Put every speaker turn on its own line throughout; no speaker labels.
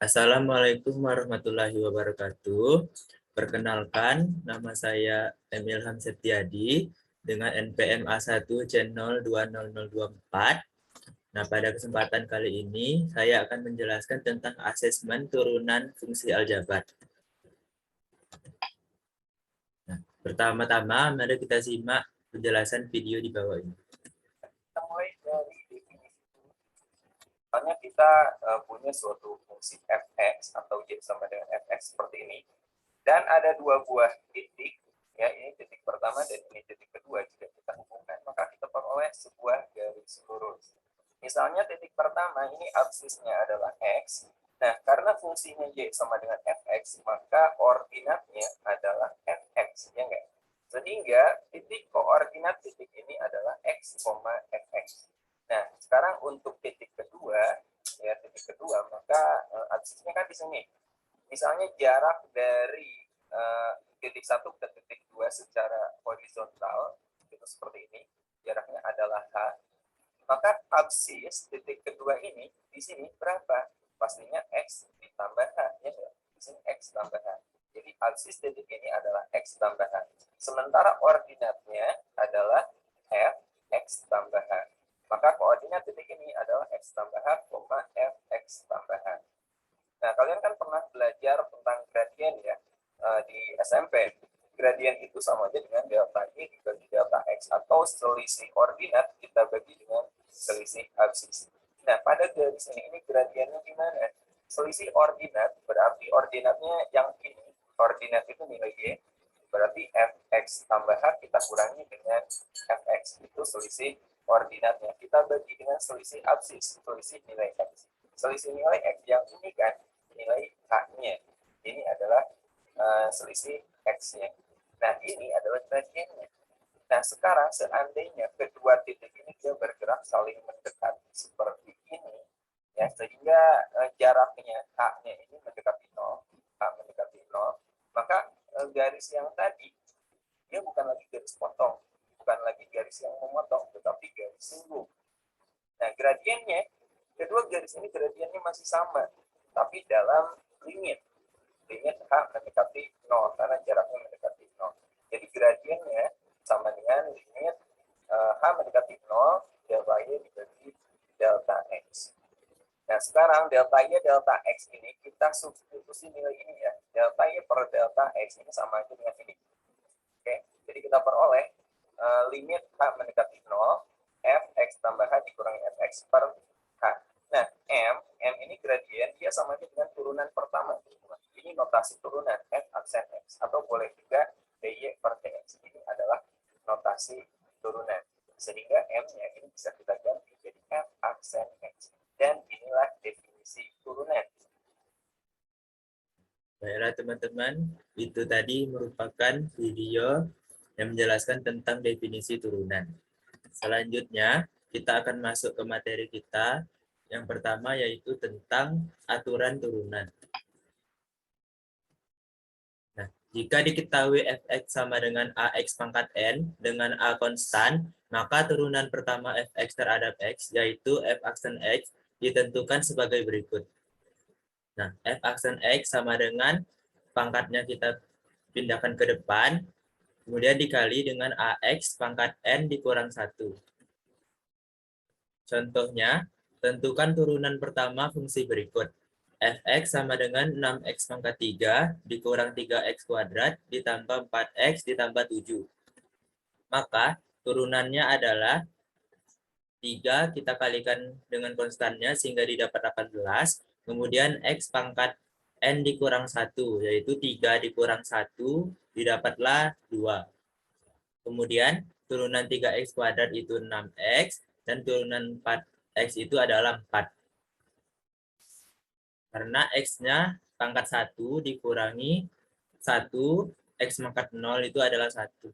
Assalamualaikum warahmatullahi wabarakatuh. Perkenalkan, nama saya Emilham Setiadi dengan NPM A1 channel 20024. Nah, pada kesempatan kali ini saya akan menjelaskan tentang asesmen turunan fungsi aljabar. Nah, pertama-tama mari kita simak penjelasan video di bawah ini.
Kita mulai dari definisi. Misalnya kita punya suatu fungsi fx atau y sama dengan fx seperti ini, dan ada dua buah titik, ya ini titik pertama dan ini titik kedua. Jika kita hubungkan, maka kita peroleh sebuah garis lurus. Misalnya titik pertama ini absisnya adalah x. Nah, karena fungsinya y sama dengan fx, maka koordinatnya adalah fx, ya enggak? Sehingga titik koordinat titik ini adalah x, fx. Nah, sekarang untuk titik kedua, ya titik kedua, maka absisnya kan di sini. Misalnya jarak dari titik 1 ke titik 2 secara horizontal, itu seperti ini, jaraknya adalah h. Maka absis titik kedua ini di sini berapa? Pastinya x ditambah h, ya di sini x tambah h. Jadi absis titik ini adalah x tambah h. Sementara ordinatnya adalah f x tambah h. Maka koordinat titik ini adalah x tambah h, fx tambah h. Nah, kalian kan pernah belajar tentang gradien ya di SMP. Gradien itu sama aja dengan delta y dibagi delta x, atau selisih koordinat kita bagi dengan selisih absis. Nah, pada garis ini gradiennya gimana? Selisih ordinat berarti ordinatnya yang ini, koordinat itu nilai y, berarti fx tambah h kita kurangi dengan fx, itu selisih koordinatnya. Kita bagi dengan selisih absis, selisih nilai x. Selisih nilai x yang ini kan nilai h-nya. Ini adalah selisih x-nya. Nah, ini adalah gradiennya. Nah, sekarang seandainya kedua titik ini dia bergerak saling mendekat seperti ini, ya, sehingga jaraknya h-nya ini mendekati 0, h mendekati 0, maka garis yang tadi dia bukan lagi garis potong, bukan lagi garis yang memotong, tetapi garis singgung. Nah, gradiennya, kedua garis ini gradiennya masih sama, tapi dalam limit h mendekati 0, karena jaraknya mendekati 0. Jadi gradiennya sama dengan limit h mendekati 0, delta y dibagi delta x. Nah, sekarang delta y, delta x ini kita substitusi nilai ini ya. Delta y per delta x ini sama aja dengan ini. Oke, jadi kita peroleh limit h mendekati 0, fx tambah h dikurangi fx per h. Nah, m ini gradien, dia sama aja dengan turunan pertama. Ini notasi turunan, f aksen x. Atau boleh juga dy per dx. Ini adalah notasi turunan. Sehingga m-nya ini bisa kita ganti jadi f aksen x. Dan inilah definisi turunan.
Baiklah teman-teman, itu tadi merupakan video yang menjelaskan tentang definisi turunan. Selanjutnya, kita akan masuk ke materi kita. Yang pertama yaitu tentang aturan turunan. Nah, jika diketahui fx sama dengan ax pangkat n dengan a konstan, maka turunan pertama fx terhadap x, yaitu f aksen x, ditentukan sebagai berikut. Nah, f aksen x sama dengan pangkatnya kita pindahkan ke depan, kemudian dikali dengan ax pangkat n dikurang 1. Contohnya, tentukan turunan pertama fungsi berikut. Fx sama dengan 6x pangkat 3 dikurang 3x kuadrat ditambah 4x ditambah 7. Maka turunannya adalah 3 kita kalikan dengan konstannya sehingga didapat 18. Kemudian x pangkat n dikurang 1, yaitu 3 dikurang 1 didapatlah 2. Kemudian turunan 3x kuadrat itu 6x, dan turunan 4x itu adalah 4. Karena x-nya pangkat 1 dikurangi 1, x pangkat 0 itu adalah 1.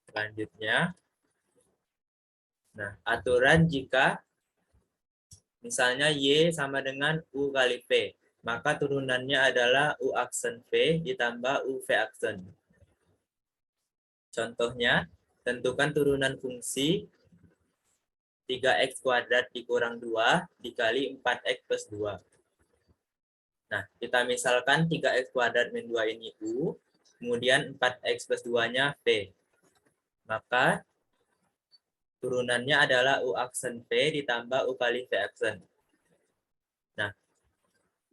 Selanjutnya, nah, aturan jika misalnya y sama dengan u kali v, maka turunannya adalah u aksen v ditambah u v aksen. Contohnya, tentukan turunan fungsi 3x kuadrat dikurang 2 dikali 4x plus 2. Nah, kita misalkan 3x kuadrat min 2 ini U, kemudian 4x plus 2-nya V. Maka turunannya adalah U aksen V ditambah U kali V aksen. Nah,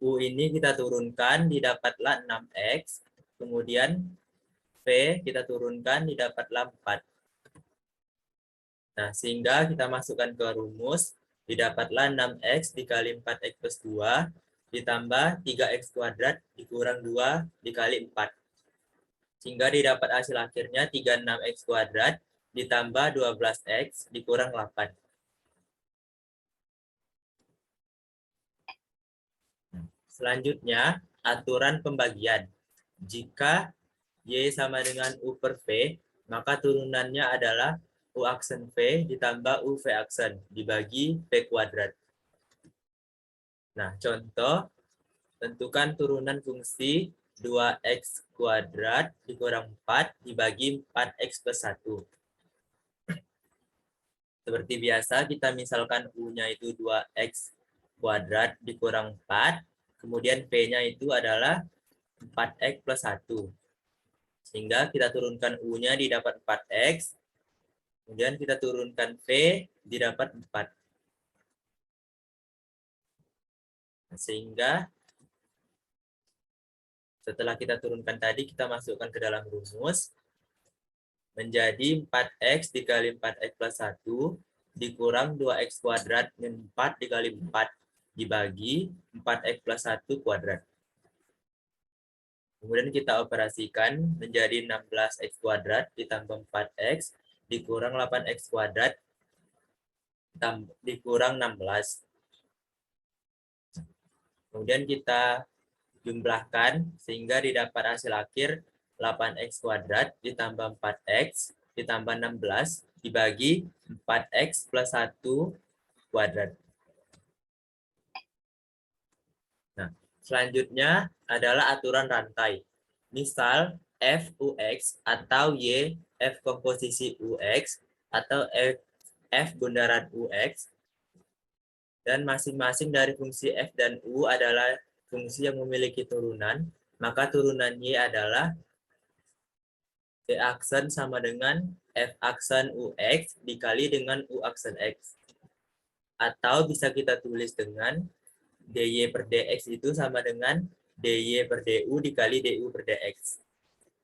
U ini kita turunkan, didapatlah 6x. Kemudian V kita turunkan, didapatlah 4. Nah, sehingga kita masukkan ke rumus, didapatlah 6x dikali 4x plus 2, ditambah 3x kuadrat dikurang 2 dikali 4. Sehingga didapat hasil akhirnya 36x kuadrat ditambah 12x dikurang 8. Selanjutnya, aturan pembagian. Jika Y sama dengan U per V, maka turunannya adalah U aksen V ditambah U V aksen dibagi V kuadrat. Nah, contoh, tentukan turunan fungsi 2x kuadrat dikurang 4 dibagi 4x plus 1. Seperti biasa, kita misalkan U-nya itu 2x kuadrat dikurang 4, kemudian V-nya itu adalah 4x plus 1. Sehingga kita turunkan U-nya didapat 4x, kemudian kita turunkan V didapat 4. Sehingga setelah kita turunkan tadi, kita masukkan ke dalam rumus, menjadi 4x dikali 4x plus 1 dikurang 2x kuadrat min 4 dikali 4 dibagi 4x plus 1 kuadrat. Kemudian kita operasikan menjadi 16x kuadrat ditambah 4x dikurang 8x kuadrat dikurang 16. Kemudian kita jumlahkan sehingga didapat hasil akhir 8x kuadrat ditambah 4x ditambah 16 dibagi 4x plus 1 kuadrat. Nah, selanjutnya adalah aturan rantai. Misal f ux atau y f komposisi ux atau f bundaran ux, dan masing-masing dari fungsi f dan u adalah fungsi yang memiliki turunan, maka turunan y adalah v aksen sama dengan f aksen ux dikali dengan u aksen x. Atau bisa kita tulis dengan dy per dx itu sama dengan dy per du dikali du per dx.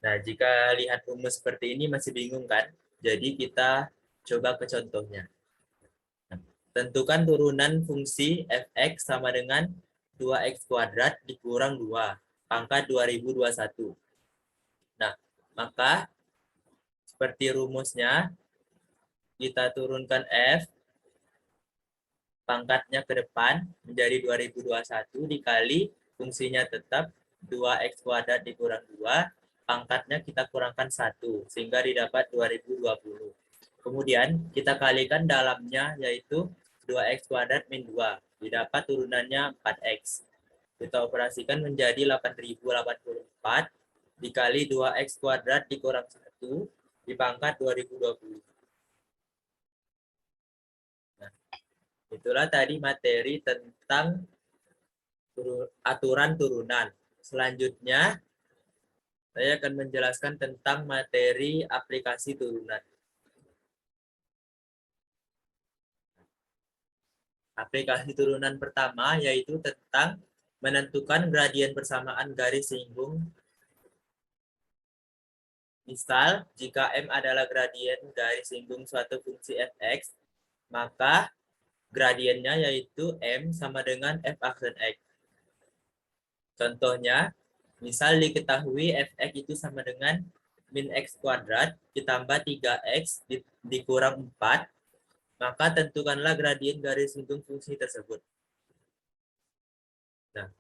Nah, jika lihat rumus seperti ini masih bingung kan? Jadi kita coba ke contohnya. Nah, tentukan turunan fungsi fx sama dengan 2x kuadrat dikurang 2, pangkat 2021. Nah, maka seperti rumusnya, kita turunkan f, pangkatnya ke depan menjadi 2021 dikali fungsinya tetap 2x kuadrat dikurang 2, pangkatnya kita kurangkan 1, sehingga didapat 2020. Kemudian kita kalikan dalamnya, yaitu 2x kuadrat min 2, didapat turunannya 4x. Kita operasikan menjadi 8084 dikali 2x kuadrat dikurang 1 dipangkat 2020. Nah, itulah tadi materi tentang aturan turunan. Selanjutnya, saya akan menjelaskan tentang materi aplikasi turunan. Aplikasi turunan pertama yaitu tentang menentukan gradien persamaan garis singgung. Misal, jika M adalah gradien garis singgung suatu fungsi fx, maka gradiennya yaitu M sama dengan f aksen x. Contohnya, misal diketahui fx itu sama dengan min x kuadrat ditambah 3x dikurang 4, maka tentukanlah gradien garis singgung fungsi tersebut. Nah,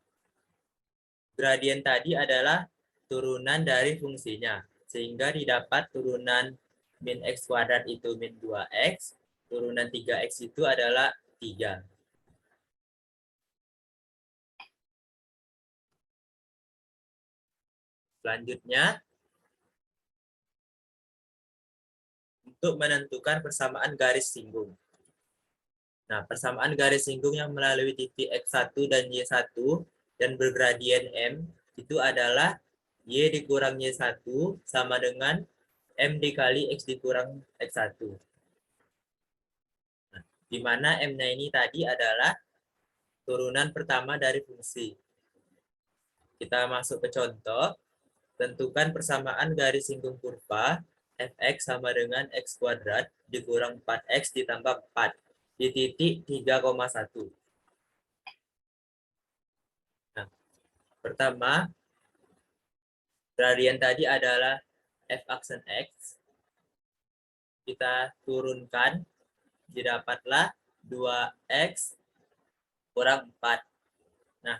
gradien tadi adalah turunan dari fungsinya, sehingga didapat turunan min x kuadrat itu min 2x, turunan 3x itu adalah 3. Selanjutnya, untuk menentukan persamaan garis singgung. Nah, persamaan garis singgung yang melalui titik X1 dan Y1 dan bergradien M itu adalah Y dikurang Y1 sama dengan M dikali X dikurang X1. Nah, di mana M-nya ini tadi adalah turunan pertama dari fungsi. Kita masuk ke contoh. Tentukan persamaan garis singgung kurva fx sama dengan x kuadrat dikurang 4x ditambah 4 di titik 3,1. Nah, pertama, gradien tadi adalah f aksen x. Kita turunkan, didapatlah 2x kurang 4. Nah,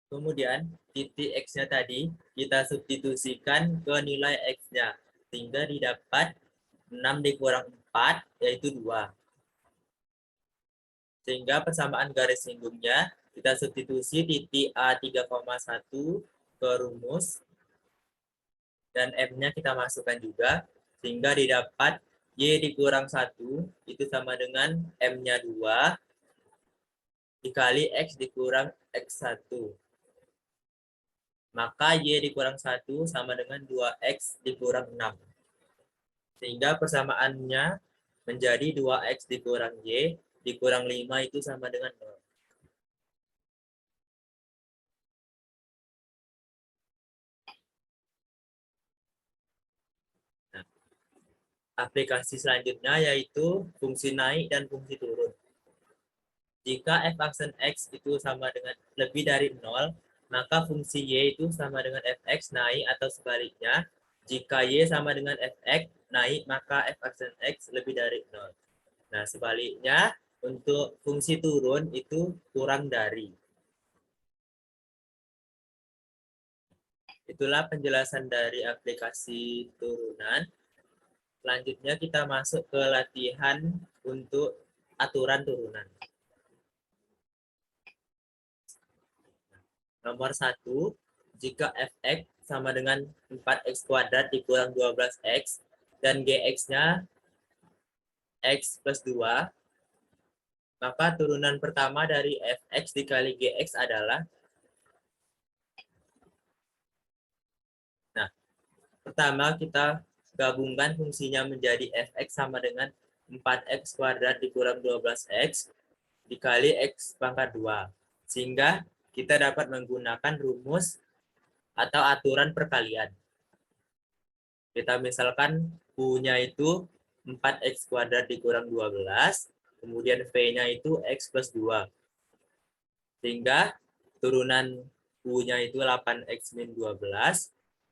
kemudian titik x-nya tadi kita substitusikan ke nilai x-nya. Sehingga didapat 6 dikurang 4, yaitu 2. Sehingga persamaan garis singgungnya kita substitusi titik A 3,1 ke rumus. Dan M-nya kita masukkan juga. Sehingga didapat Y dikurang 1 itu sama dengan M-nya 2 dikali X dikurang X1. Maka Y dikurang 1 sama dengan 2X dikurang 6. Sehingga persamaannya menjadi 2X dikurang Y dikurang 5 itu sama dengan 0. Nah, aplikasi selanjutnya yaitu fungsi naik dan fungsi turun. Jika f aksen X itu sama dengan lebih dari 0, maka fungsi Y itu sama dengan fx naik atau sebaliknya. Jika Y sama dengan fx naik, maka f aksen X lebih dari 0. Nah, sebaliknya untuk fungsi turun itu kurang dari. Itulah penjelasan dari aplikasi turunan. Selanjutnya kita masuk ke latihan untuk aturan turunan. Nomor 1, jika fx sama dengan 4x kuadrat dikurang 12x dan gx-nya x plus 2, maka turunan pertama dari fx dikali gx adalah, nah, pertama kita gabungkan fungsinya menjadi fx sama dengan 4x kuadrat dikurang 12x dikali x pangkat 2. Sehingga kita dapat menggunakan rumus atau aturan perkalian. Kita misalkan U-nya itu 4x kuadrat dikurang 12, kemudian V-nya itu x plus 2. Sehingga turunan U-nya itu 8x min 12,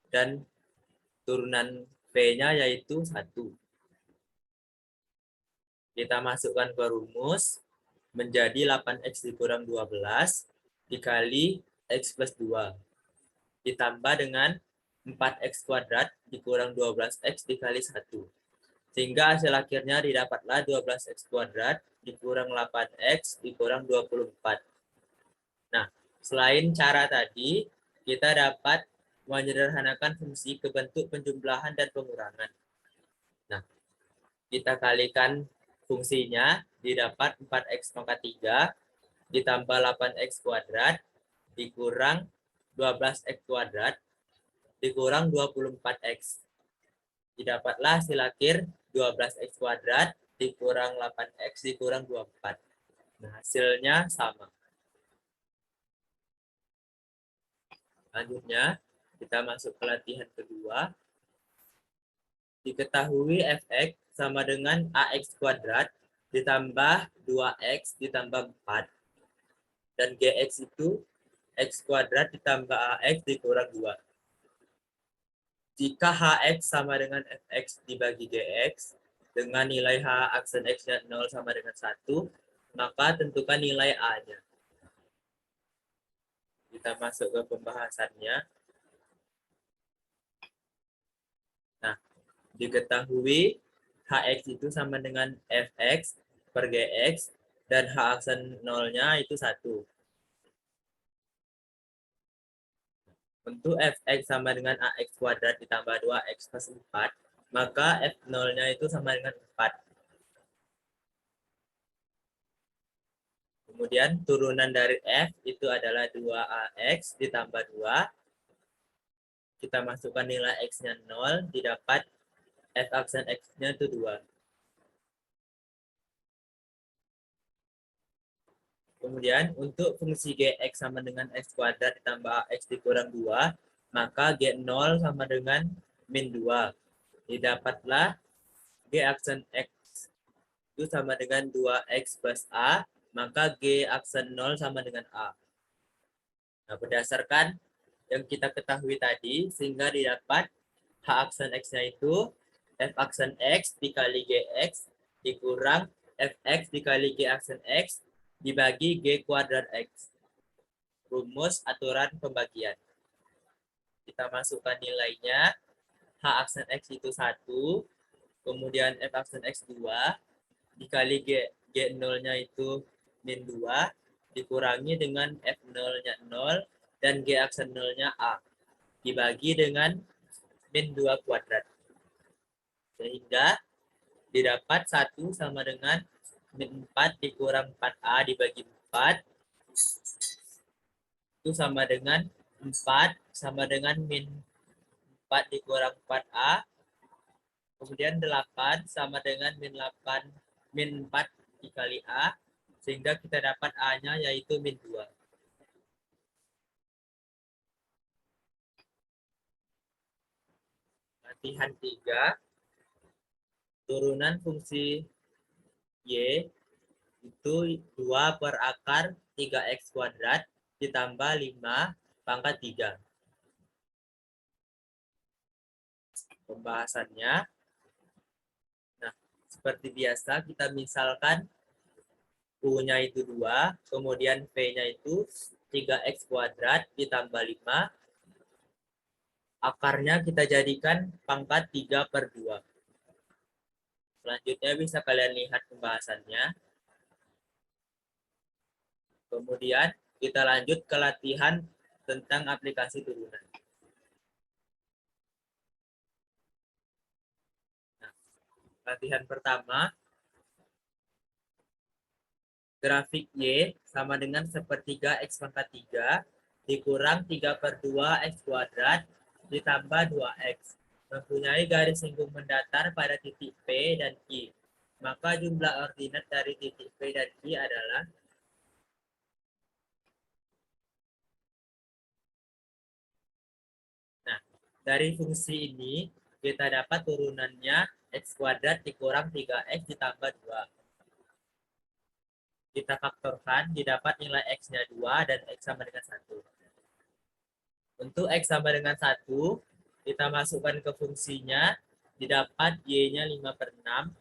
dan turunan V-nya yaitu 1. Kita masukkan ke rumus, menjadi 8x dikurang 12 dikali x plus 2. Ditambah dengan 4x kuadrat dikurang 12x dikali 1. Sehingga hasil akhirnya didapatlah 12x kuadrat dikurang 8x dikurang 24. Nah, selain cara tadi, kita dapat menyederhanakan fungsi ke bentuk penjumlahan dan pengurangan. Nah, kita kalikan fungsinya, didapat 4x pangkat 3 ditambah 8x kuadrat dikurang 12x kuadrat dikurang 24x. Didapatlah hasil akhir 12x kuadrat dikurang 8x dikurang 24. Nah, hasilnya sama. Selanjutnya, kita masuk ke latihan kedua. Diketahui fx sama dengan ax kuadrat ditambah 2x ditambah 4. Dan gx itu x kuadrat ditambah ax dikurang 2. Jika hx sama dengan fx dibagi gx, dengan nilai h aksen x-nya 0 sama dengan 1, maka tentukan nilai a-nya. Kita masuk ke pembahasannya. Nah, diketahui hx itu sama dengan fx per gx, dan h aksen 0-nya itu 1. Untuk fx sama dengan ax kuadrat ditambah 2x plus 4, maka f0-nya itu sama dengan 4. Kemudian turunan dari F itu adalah 2AX ditambah 2. Kita masukkan nilai X-nya 0, didapat F aksen X-nya itu 2. Kemudian untuk fungsi Gx sama dengan X kuadrat ditambah X dikurang 2, maka G0 sama dengan min 2. Didapatlah G aksen X itu sama dengan 2X plus A, maka G aksen 0 sama dengan A. Nah, berdasarkan yang kita ketahui tadi, sehingga didapat H aksen X-nya itu F aksen X dikali Gx dikurang Fx dikali G aksen X dibagi G kuadrat X. Rumus aturan pembagian. Kita masukkan nilainya. H aksen X itu 1, kemudian F aksen X 2, dikali G0-nya itu min 2, dikurangi dengan F0-nya 0, dan G aksen 0-nya A. Dibagi dengan min 2 kuadrat. Sehingga didapat 1 sama dengan min 4 dikurang 4A dibagi 4. Itu sama dengan 4 sama dengan min 4 dikurang 4A. Kemudian 8 sama dengan min 4 dikali A. Sehingga kita dapat A-nya yaitu min 2. Latihan 3. Turunan fungsi Y itu 2 per akar 3X kuadrat ditambah 5 pangkat 3. Pembahasannya. Nah, seperti biasa kita misalkan U-nya itu 2, kemudian V-nya itu 3X kuadrat ditambah 5. Akarnya kita jadikan pangkat 3 per 2. Selanjutnya bisa kalian lihat pembahasannya. Kemudian kita lanjut ke latihan tentang aplikasi turunan. Nah, latihan pertama, grafik Y sama dengan sepertiga X pangkat 3 dikurang 3 per 2 X kuadrat ditambah 2X. Mempunyai garis singgung mendatar pada titik P dan Q. Maka jumlah ordinat dari titik P dan Q adalah. Nah, dari fungsi ini kita dapat turunannya X kuadrat dikurang 3X ditambah 2. Kita faktorkan, didapat nilai X-nya 2 dan X sama dengan 1. Untuk X sama dengan 1, kita masukkan ke fungsinya, didapat Y-nya 5 per 6.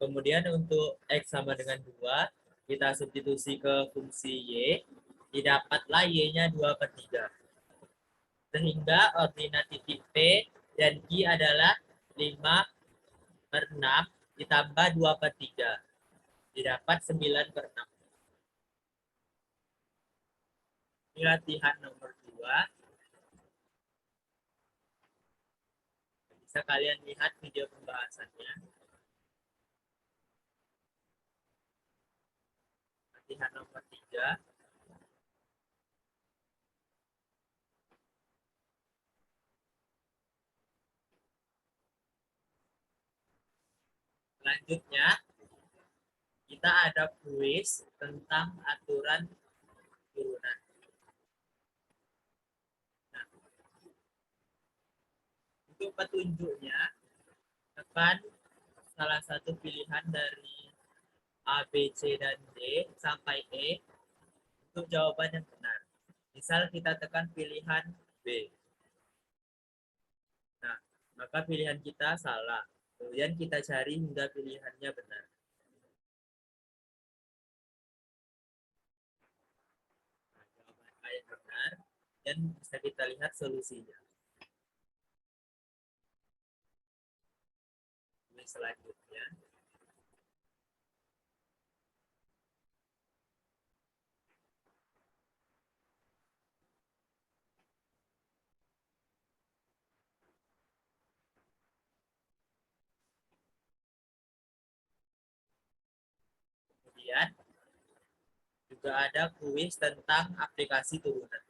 Kemudian untuk X sama dengan 2, kita substitusi ke fungsi Y, didapatlah Y-nya 2 per 3. Sehingga ordinat titik P dan Q adalah 5 per 6 ditambah 2 per 3. Didapat 9 per 6. Ini latihan nomor 2. Bisa kalian lihat video pembahasannya. Latihan nomor 3. Selanjutnya, kita ada kuis tentang aturan turunan. Nah, untuk petunjuknya, tekan salah satu pilihan dari A, B, C, dan D sampai E untuk jawaban yang benar. Misal kita tekan pilihan B. Nah, maka pilihan kita salah. Kemudian kita cari hingga pilihannya benar. Nah, jawaban A yang benar dan bisa kita lihat solusinya. Ini selanjutnya. Kemudian juga ada kuis tentang aplikasi turunan.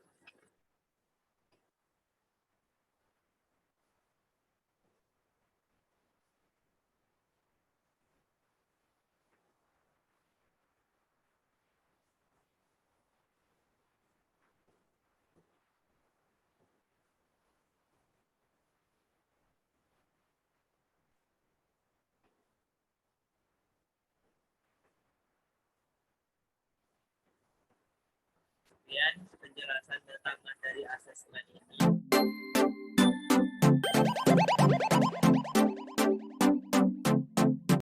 Kemudian penjelasan tentang dari asesmen ini.